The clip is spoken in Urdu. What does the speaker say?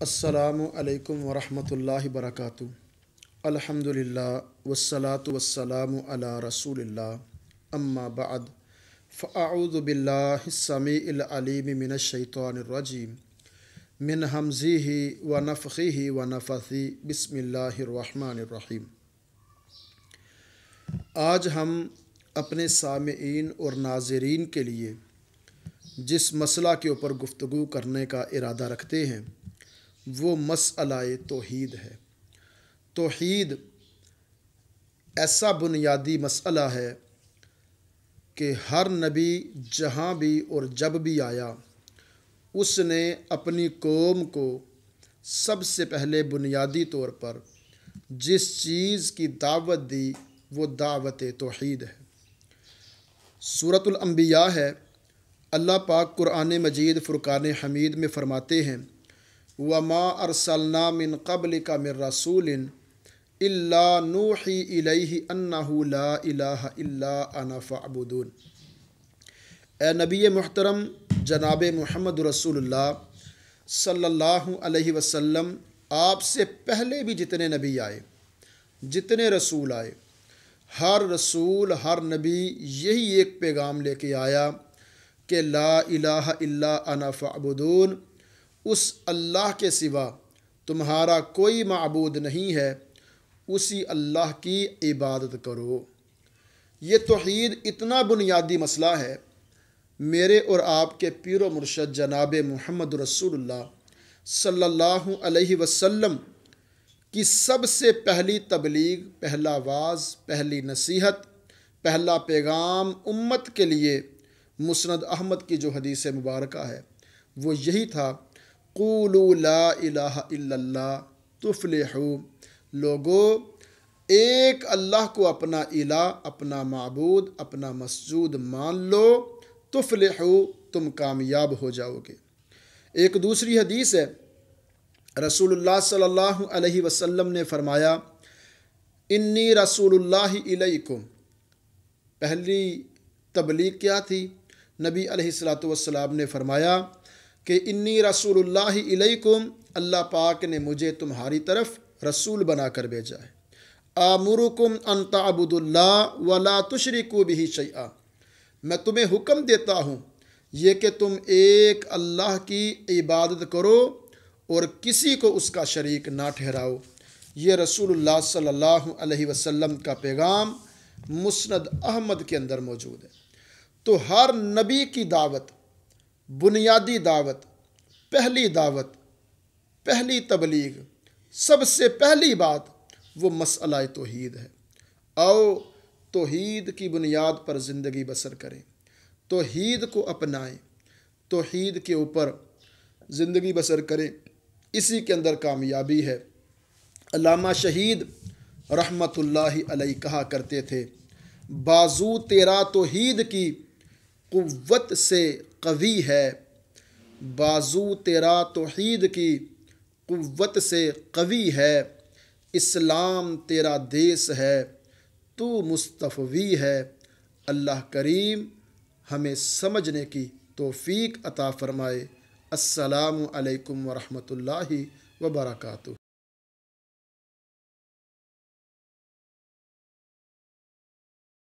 السلام علیکم ورحمۃ اللہ وبرکاتہ۔ الحمدللہ والصلاة والسلام علی رسول اللہ، اما بعد فاعوذ باللہ السمیع العلیم من الشیطان الرجیم من ہمزہ ونفخہ ونفثہ، بسم اللہ الرحمن الرحیم۔ آج ہم اپنے سامعین اور ناظرین کے لیے جس مسئلہ کے اوپر گفتگو کرنے کا ارادہ رکھتے ہیں وہ مسئلہ توحید ہے۔ توحید ایسا بنیادی مسئلہ ہے کہ ہر نبی جہاں بھی اور جب بھی آیا اس نے اپنی قوم کو سب سے پہلے بنیادی طور پر جس چیز کی دعوت دی وہ دعوت توحید ہے۔ سورۃ الانبیاء ہے، اللہ پاک قرآن مجید فرقان حمید میں فرماتے ہیں وَمَا أَرْسَلْنَا مِن قَبْلِكَ مِن رَّسُولٍ إِلَّا نُوحِي إِلَيْهِ أَنَّهُ لَا إِلَٰهَ إِلَّا أَنَا فَاعْبُدُونِ۔ اے نبی محترم جناب محمد رسول اللہ صلی اللہ علیہ وسلم، آپ سے پہلے بھی جتنے نبی آئے، جتنے رسول آئے، ہر رسول ہر نبی یہی ایک پیغام لے کے آیا کہ لا الہ الا انا فاعبدون، اس اللہ کے سوا تمہارا کوئی معبود نہیں ہے، اسی اللہ کی عبادت کرو۔ یہ توحید اتنا بنیادی مسئلہ ہے، میرے اور آپ کے پیر و مرشد جناب محمد رسول اللہ صلی اللہ علیہ وسلم کی سب سے پہلی تبلیغ، پہلا واعظ، پہلی نصیحت، پہلا پیغام امت کے لیے مسند احمد کی جو حدیث مبارکہ ہے وہ یہی تھا، قولوا لا الہ الا اللہ تفلحوا، لوگو ایک اللہ کو اپنا الہ، اپنا معبود، اپنا مسجود مان لو، تفلحوا، تم کامیاب ہو جاؤ گے۔ ایک دوسری حدیث ہے، رسول اللہ صلی اللہ علیہ وسلم نے فرمایا انی رسول اللہ الیکم۔ پہلی تبلیغ کیا تھی؟ نبی علیہ السلام نے فرمایا کہ انی رسول اللہ الیکم، اللہ پاک نے مجھے تمہاری طرف رسول بنا کر بھیجا ہے۔ آمرکم ان تعبدوا اللہ ولا تشرکوا بہ شیئا، میں تمہیں حکم دیتا ہوں یہ کہ تم ایک اللہ کی عبادت کرو اور کسی کو اس کا شریک نہ ٹھہراؤ۔ یہ رسول اللہ صلی اللہ علیہ وسلم کا پیغام مسند احمد کے اندر موجود ہے۔ تو ہر نبی کی دعوت، بنیادی دعوت، دعوت، پہلی تبلیغ، سب سے پہلی بات وہ مسئلہ توحید ہے۔ آؤ توحید کی بنیاد پر زندگی بسر کریں، توحید کو اپنائیں، توحید کے اوپر زندگی بسر کریں، اسی کے اندر کامیابی ہے۔ علامہ شہید رحمۃ اللہ علیہ کہا کرتے تھے بازو تیرا توحید کی قوت سے قوی ہے، بازو تیرا توحید کی قوت سے قوی ہے، اسلام تیرا دیس ہے، تو مصطفی ہے۔ اللہ کریم ہمیں سمجھنے کی توفیق عطا فرمائے۔ السلام علیکم ورحمۃ اللہ وبرکاتہ۔